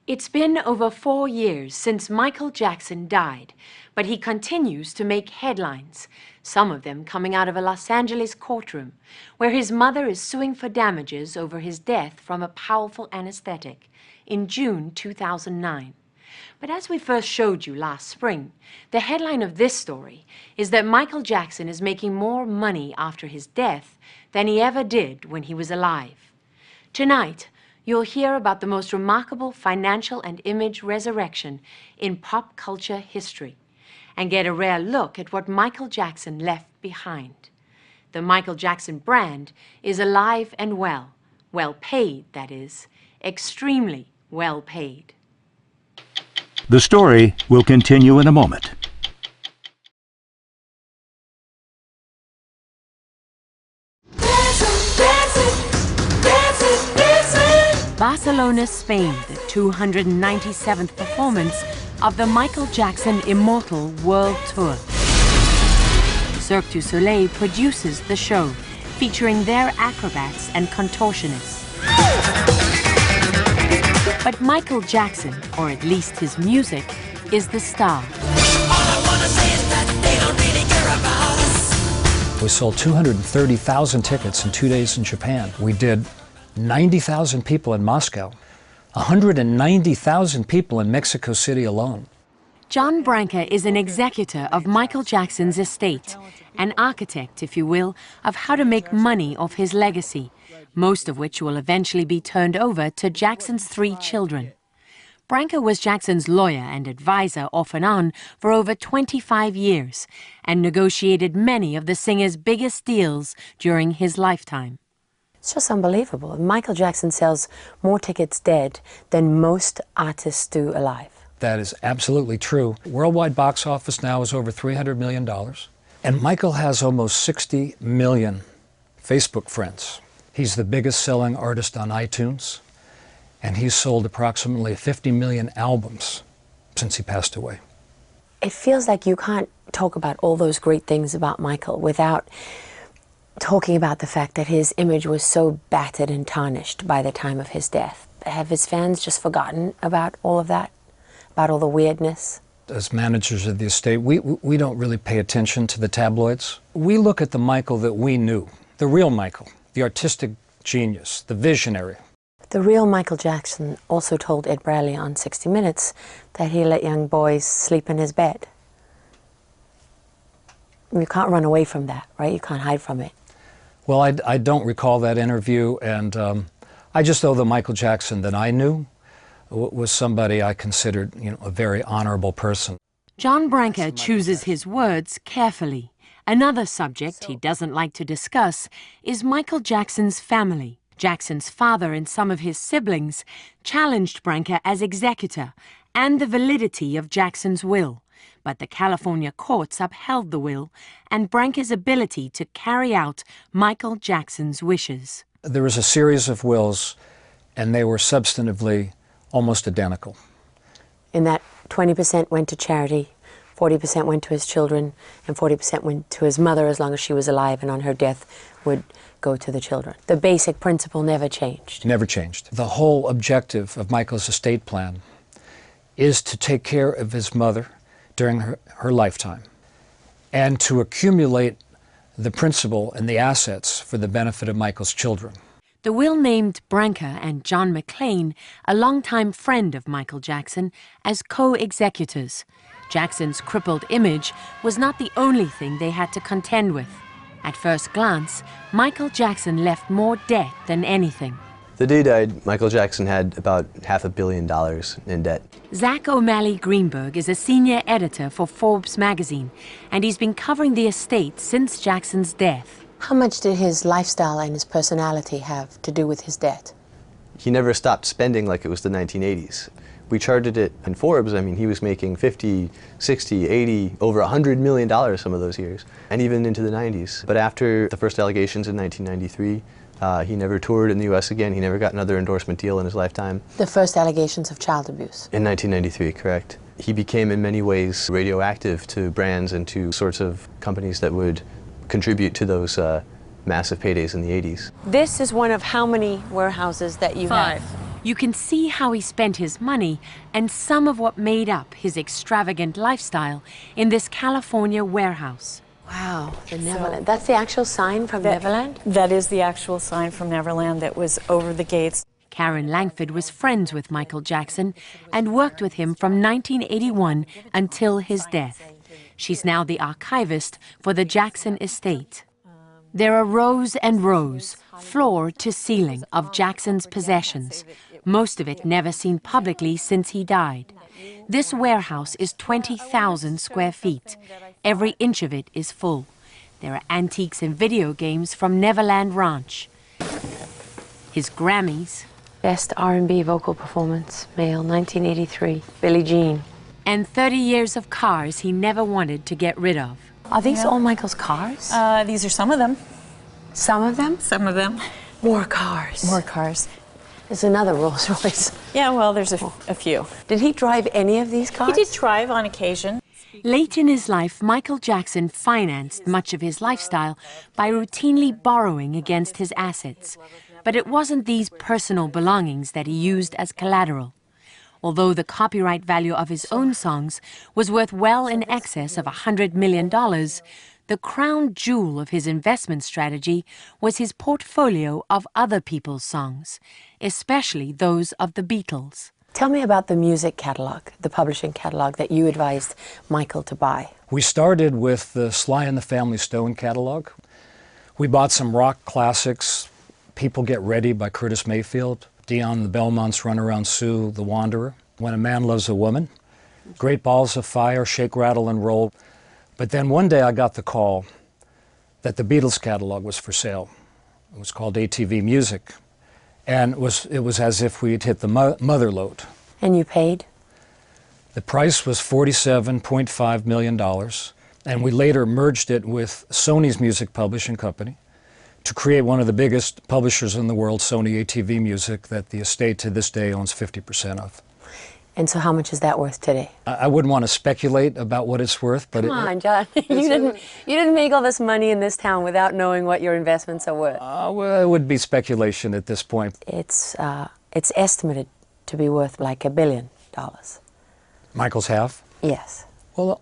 It's been over 4 years since Michael Jackson died, but he continues to make headlines, some of them coming out of a Los Angeles courtroom, where his mother is suing for damages over his death from a powerful anesthetic in June 2009. But as we first showed you last spring, the headline of this story is that Michael Jackson is making more money after his death than he ever did when he was alive. Tonight, you'll hear about the most remarkable financial and image resurrection in pop culture history and get a rare look at what Michael Jackson left behind. The Michael Jackson brand is alive and well paid, that is, extremely well paid. The story will continue in a moment. Barcelona, Spain, the 297th performance of the Michael Jackson Immortal World Tour. Cirque du Soleil produces the show, featuring their acrobats and contortionists. But Michael Jackson, or at least his music, is the star. We sold 230,000 tickets in 2 days in Japan. We did 90,000 people in Moscow, 190,000 people in Mexico City alone. John Branca is an executor of Michael Jackson's estate, an architect, if you will, of how to make money off his legacy, most of which will eventually be turned over to Jackson's 3 children. Branca was Jackson's lawyer and advisor off and on for over 25 years and negotiated many of the singer's biggest deals during his lifetime. It's just unbelievable. Michael Jackson sells more tickets dead than most artists do alive. That is absolutely true. Worldwide box office now is over $300 million. And Michael has almost 60 million Facebook friends. He's the biggest selling artist on iTunes, and he's sold approximately 50 million albums since he passed away. It feels like you can't talk about all those great things about Michael without talking about the fact that his image was so battered and tarnished by the time of his death. Have his fans just forgotten about all of that? About all the weirdness? As managers of the estate, we don't really pay attention to the tabloids. We look at the Michael that we knew, the real Michael, the artistic genius, the visionary. The real Michael Jackson also told Ed Bradley on 60 Minutes that he let young boys sleep in his bed. You can't run away from that, right? You can't hide from it. Well, I don't recall that interview, and I just know the Michael Jackson that I knew was somebody I considered, a very honorable person. John Branca chooses his words carefully. Another subject he doesn't like to discuss is Michael Jackson's family. Jackson's father and some of his siblings challenged Branca as executor and the validity of Jackson's will. But the California courts upheld the will and Branca's ability to carry out Michael Jackson's wishes. There was a series of wills, and they were substantively almost identical. In that 20% went to charity, 40% went to his children, and 40% went to his mother as long as she was alive, and on her death would go to the children. The basic principle never changed. Never changed. The whole objective of Michael's estate plan is to take care of his mother during her lifetime and to accumulate the principal and the assets for the benefit of Michael's children. The will named Branca and John McClane, a longtime friend of Michael Jackson, as co-executors. Jackson's crippled image was not the only thing they had to contend with. At first glance, Michael Jackson left more debt than anything. The day he died, Michael Jackson had about $500 million in debt. Zach O'Malley Greenberg is a senior editor for Forbes magazine, and he's been covering the estate since Jackson's death. How much did his lifestyle and his personality have to do with his debt? He never stopped spending like it was the 1980s. We charted it in Forbes. I mean, he was making 50, 60, 80, over $100 million some of those years, and even into the 90s. But after the first allegations in 1993, he never toured in the U.S. again. He never got another endorsement deal in his lifetime. The first allegations of child abuse? In 1993, correct. He became in many ways radioactive to brands and to sorts of companies that would contribute to those massive paydays in the 80s. This is one of how many warehouses that you have? You can see how he spent his money and some of what made up his extravagant lifestyle in this California warehouse. Wow, the Neverland. That's the actual sign from Neverland? That is the actual sign from Neverland that was over the gates. Karen Langford was friends with Michael Jackson and worked with him from 1981 until his death. She's now the archivist for the Jackson estate. There are rows and rows, floor to ceiling, of Jackson's possessions, most of it never seen publicly since he died. This warehouse is 20,000 square feet. Every inch of it is full. There are antiques and video games from Neverland Ranch. His Grammys. Best R&B vocal performance, male, 1983, Billie Jean. And 30 years of cars he never wanted to get rid of. Are these all Michael's cars? These are some of them. Some of them? Some of them. More cars. More cars. There's another Rolls Royce. Yeah, well, there's a few. Did he drive any of these cars? He did drive on occasion. Late in his life, Michael Jackson financed much of his lifestyle by routinely borrowing against his assets. But it wasn't these personal belongings that he used as collateral. Although the copyright value of his own songs was worth well in excess of $100 million, the crown jewel of his investment strategy was his portfolio of other people's songs, especially those of the Beatles. Tell me about the music catalog, the publishing catalog that you advised Michael to buy. We started with the Sly and the Family Stone catalog. We bought some rock classics, People Get Ready by Curtis Mayfield, Dion the Belmonts' Run Around Sue, The Wanderer, When a Man Loves a Woman, Great Balls of Fire, Shake, Rattle, and Roll. But then one day I got the call that the Beatles catalog was for sale. It was called ATV Music. And it was as if we'd hit the mother lode. And you paid? The price was $47.5 million. And we later merged it with Sony's music publishing company to create one of the biggest publishers in the world, Sony ATV Music, that the estate to this day owns 50% of. And so how much is that worth today? I wouldn't want to speculate about what it's worth, but Come on, John. You didn't make all this money in this town without knowing what your investments are worth. Well, it would be speculation at this point. It's estimated to be worth like $1 billion. Michael's half? Yes. Well,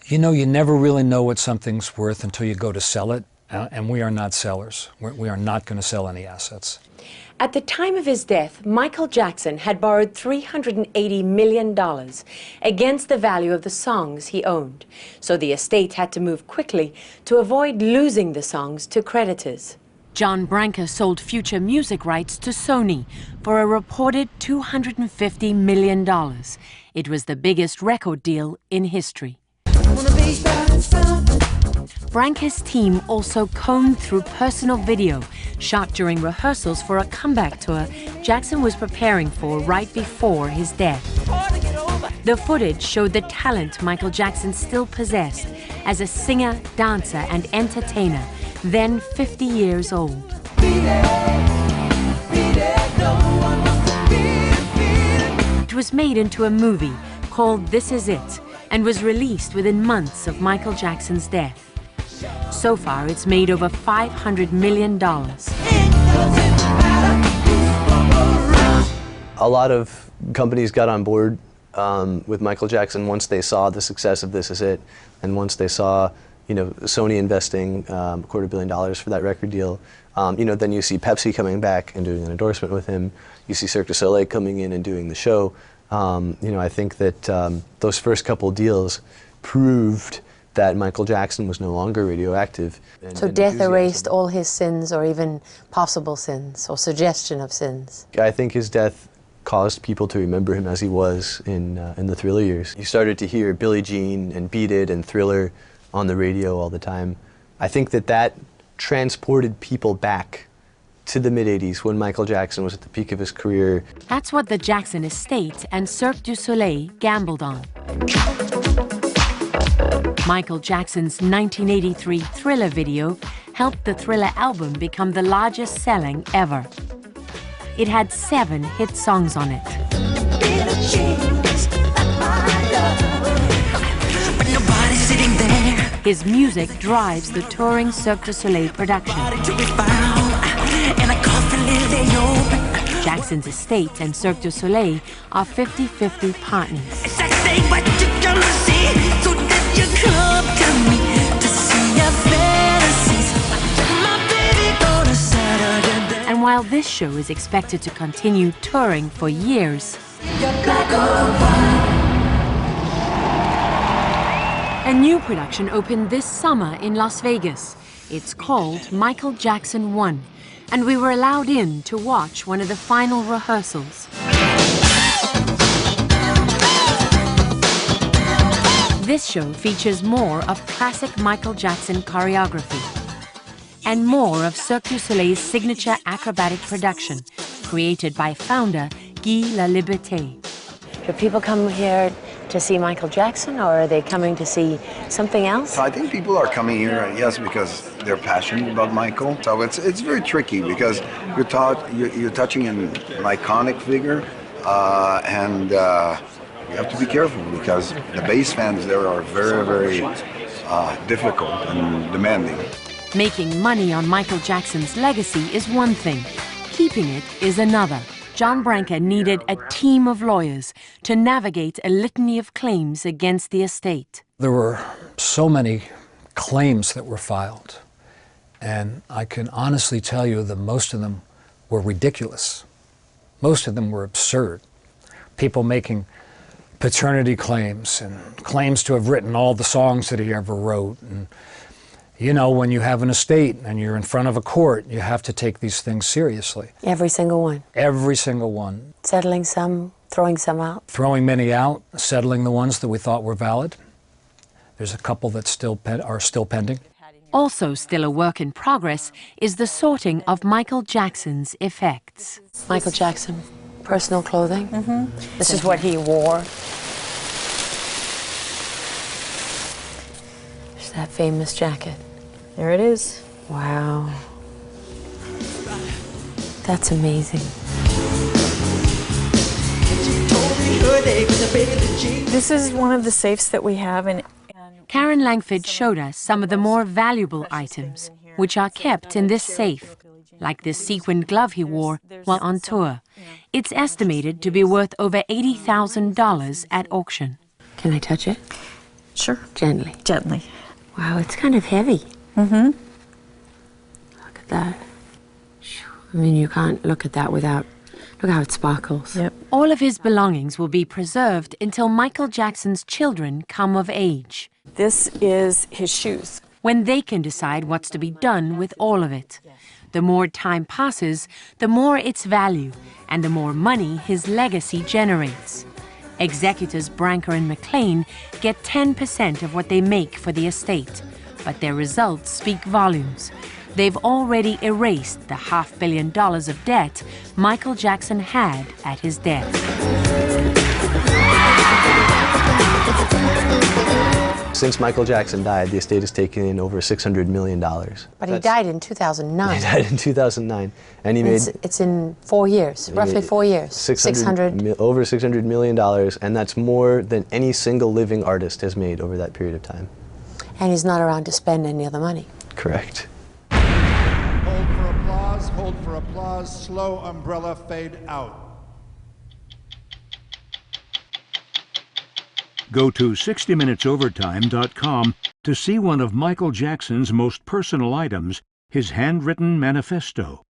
you know, you never really know what something's worth until you go to sell it, and we are not sellers. We are not going to sell any assets. At the time of his death, Michael Jackson had borrowed $380 million against the value of the songs he owned, so the estate had to move quickly to avoid losing the songs to creditors. John Branca sold future music rights to Sony for a reported $250 million. It was the biggest record deal in history. Branca's team also combed through personal video shot during rehearsals for a comeback tour Jackson was preparing for right before his death. The footage showed the talent Michael Jackson still possessed as a singer, dancer, and entertainer, then 50 years old. It was made into a movie called This Is It and was released within months of Michael Jackson's death. So far, it's made over $500 million. A lot of companies got on board with Michael Jackson once they saw the success of This Is It, and once they saw, you know, Sony investing $250 million for that record deal. You know, then you see Pepsi coming back and doing an endorsement with him. You see Cirque du Soleil coming in and doing the show. You know, I think that those first couple deals proved that Michael Jackson was no longer radioactive. So death erased all his sins, or even possible sins, or suggestion of sins? I think his death caused people to remember him as he was in the Thriller years. You started to hear Billie Jean and Beat It and Thriller on the radio all the time. I think that transported people back to the mid-'80s when Michael Jackson was at the peak of his career. That's what the Jackson estate and Cirque du Soleil gambled on. Michael Jackson's 1983 Thriller video helped the Thriller album become the largest selling ever. It had 7 hit songs on it. His music drives the touring Cirque du Soleil production. Jackson's estate and Cirque du Soleil are 50-50 partners. And while this show is expected to continue touring for years, a new production opened this summer in Las Vegas. It's called Michael Jackson 1, and we were allowed in to watch one of the final rehearsals. This show features more of classic Michael Jackson choreography and more of Cirque du Soleil's signature acrobatic production, created by founder Guy Laliberté. Do people come here to see Michael Jackson, or are they coming to see something else? So I think people are coming here, yes, because they're passionate about Michael. So it's very tricky because you're touching an iconic figure, and you have to be careful because the bass fans there are very, very difficult and demanding. Making money on Michael Jackson's legacy is one thing. Keeping it is another. John Branca needed a team of lawyers to navigate a litany of claims against the estate. There were so many claims that were filed, and I can honestly tell you that most of them were ridiculous. Most of them were absurd. People making paternity claims and claims to have written all the songs that he ever wrote. And you know, when you have an estate and you're in front of a court, you have to take these things seriously. Every single one? Every single one. Settling some, throwing some out? Throwing many out, settling the ones that we thought were valid. There's a couple that are still pending. Also still a work in progress is the sorting of Michael Jackson's effects. Michael Jackson, personal clothing? Mm-hmm. This is what he wore. There's that famous jacket. There it is. Wow. That's amazing. This is one of the safes that we have, and Karen Langford showed us some of the more valuable items, which are kept in this safe, like this sequined glove he wore while on tour. It's estimated to be worth over $80,000 at auction. Can I touch it? sure, Gently. gently. Wow, it's kind of heavy. Mm-hmm. Look at that. I mean, you can't look at that without... Look how it sparkles. Yep. All of his belongings will be preserved until Michael Jackson's children come of age, This is his shoes. when they can decide what's to be done with all of it. The more time passes, the more its value, and the more money his legacy generates. Executors Branca and McLean get 10% of what they make for the estate, but their results speak volumes. They've already erased the $500 million of debt Michael Jackson had at his death. Since Michael Jackson died, the estate has taken in over $600 million. But he died in 2009. He died in 2009, and he made... It's in 4 years, roughly 4 years. 600. Over $600 million, and that's more than any single living artist has made over that period of time. And he's not around to spend any of the money. Correct. Hold for applause, slow umbrella fade out. Go to 60minutesovertime.com to see one of Michael Jackson's most personal items, his handwritten manifesto.